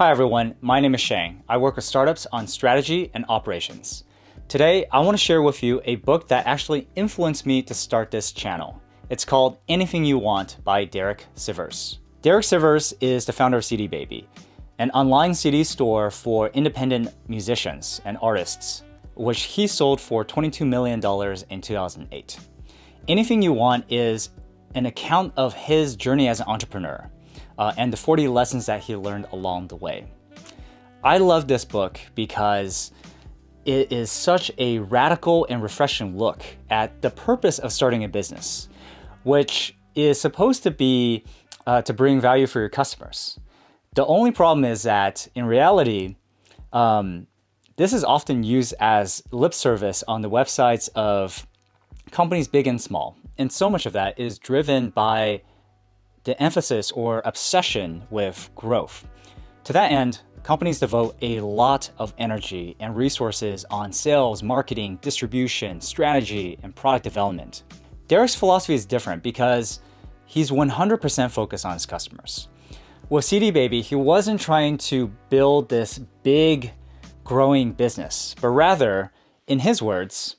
Hi everyone, my name is Sheng. I work with startups on strategy and operations. Today, I want to share with you a book that actually influenced me to start this channel. It's called Anything You Want by Derek Sivers. Derek Sivers is the founder of CD Baby, an online CD store for independent musicians and artists, which he sold for $22 million in 2008. Anything You Want is an account of his journey as an entrepreneur and the 40 lessons that he learned along the way. I love this book because it is such a radical and refreshing look at the purpose of starting a business, which is supposed to be to bring value for your customers. The only problem is that in reality, this is often used as lip service on the websites of companies big and small. And so much of that is driven by the emphasis or obsession with growth. To that end, companies devote a lot of energy and resources on sales, marketing, distribution, strategy, and product development. Derek's philosophy is different because he's 100% focused on his customers. With CD Baby, he wasn't trying to build this big, growing business, but rather, in his words,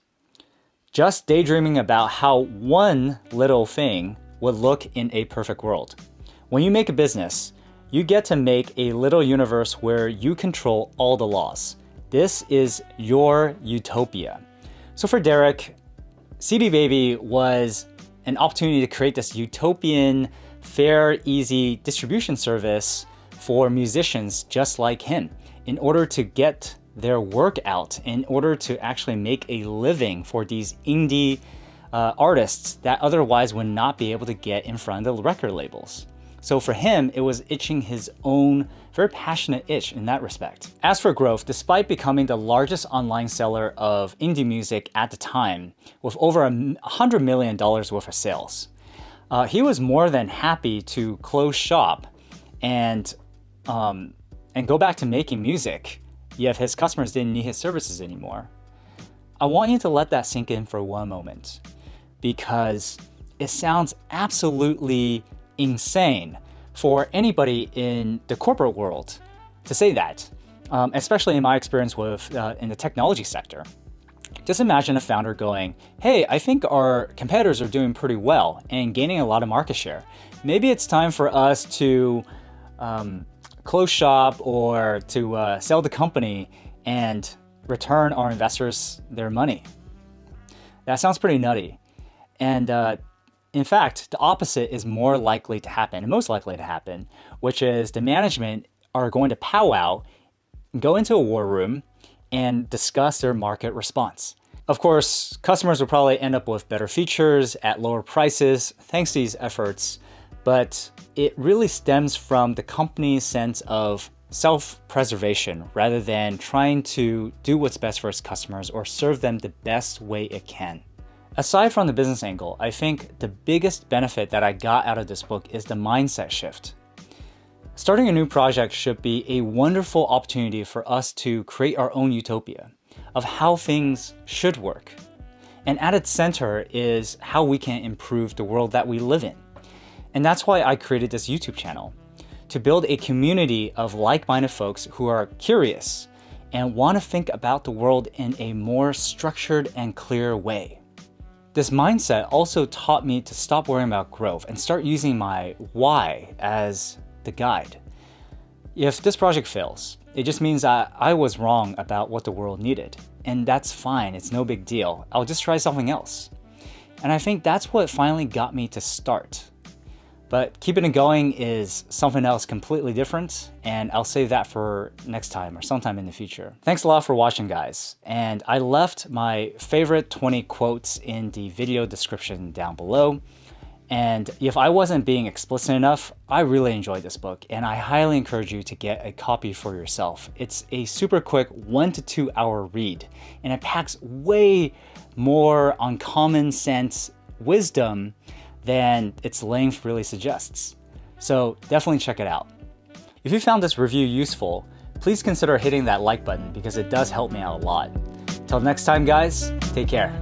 just daydreaming about how one little thing would look in a perfect world. When you make a business, you get to make a little universe where you control all the laws. This is your utopia. So for Derek, CD Baby was an opportunity to create this utopian, fair, easy distribution service for musicians just like him in order to get their work out, in order to actually make a living for these indie artists that otherwise would not be able to get in front of the record labels. So for him, it was itching his own very passionate itch in that respect. As for growth, despite becoming the largest online seller of indie music at the time, with over $100 million worth of sales, he was more than happy to close shop and go back to making music if his customers didn't need his services anymore. I want you to let that sink in for one moment, because it sounds absolutely insane for anybody in the corporate world to say that, especially in my experience with in the technology sector. Just imagine a founder going, hey, I think our competitors are doing pretty well and gaining a lot of market share. Maybe it's time for us to close shop or to sell the company and return our investors their money. That sounds pretty nutty. And in fact, the opposite is more likely to happen, and most likely to happen, which is the management are going to powwow, go into a war room, and discuss their market response. Of course, customers will probably end up with better features at lower prices thanks to these efforts, but it really stems from the company's sense of self-preservation rather than trying to do what's best for its customers or serve them the best way it can. Aside from the business angle, I think the biggest benefit that I got out of this book is the mindset shift. Starting a new project should be a wonderful opportunity for us to create our own utopia of how things should work. And at its center is how we can improve the world that we live in. And that's why I created this YouTube channel, to build a community of like-minded folks who are curious and want to think about the world in a more structured and clear way. This mindset also taught me to stop worrying about growth and start using my why as the guide. If this project fails, it just means that I was wrong about what the world needed. And that's fine, it's no big deal. I'll just try something else. And I think that's what finally got me to start. But keeping it going is something else completely different, and I'll save that for next time or sometime in the future. Thanks a lot for watching, guys. And I left my favorite 20 quotes in the video description down below. And if I wasn't being explicit enough, I really enjoyed this book, and I highly encourage you to get a copy for yourself. It's a super quick 1 to 2 hour read, and it packs way more on common sense wisdom than its length really suggests. So definitely check it out. If you found this review useful, please consider hitting that like button because it does help me out a lot. Till next time, guys, take care.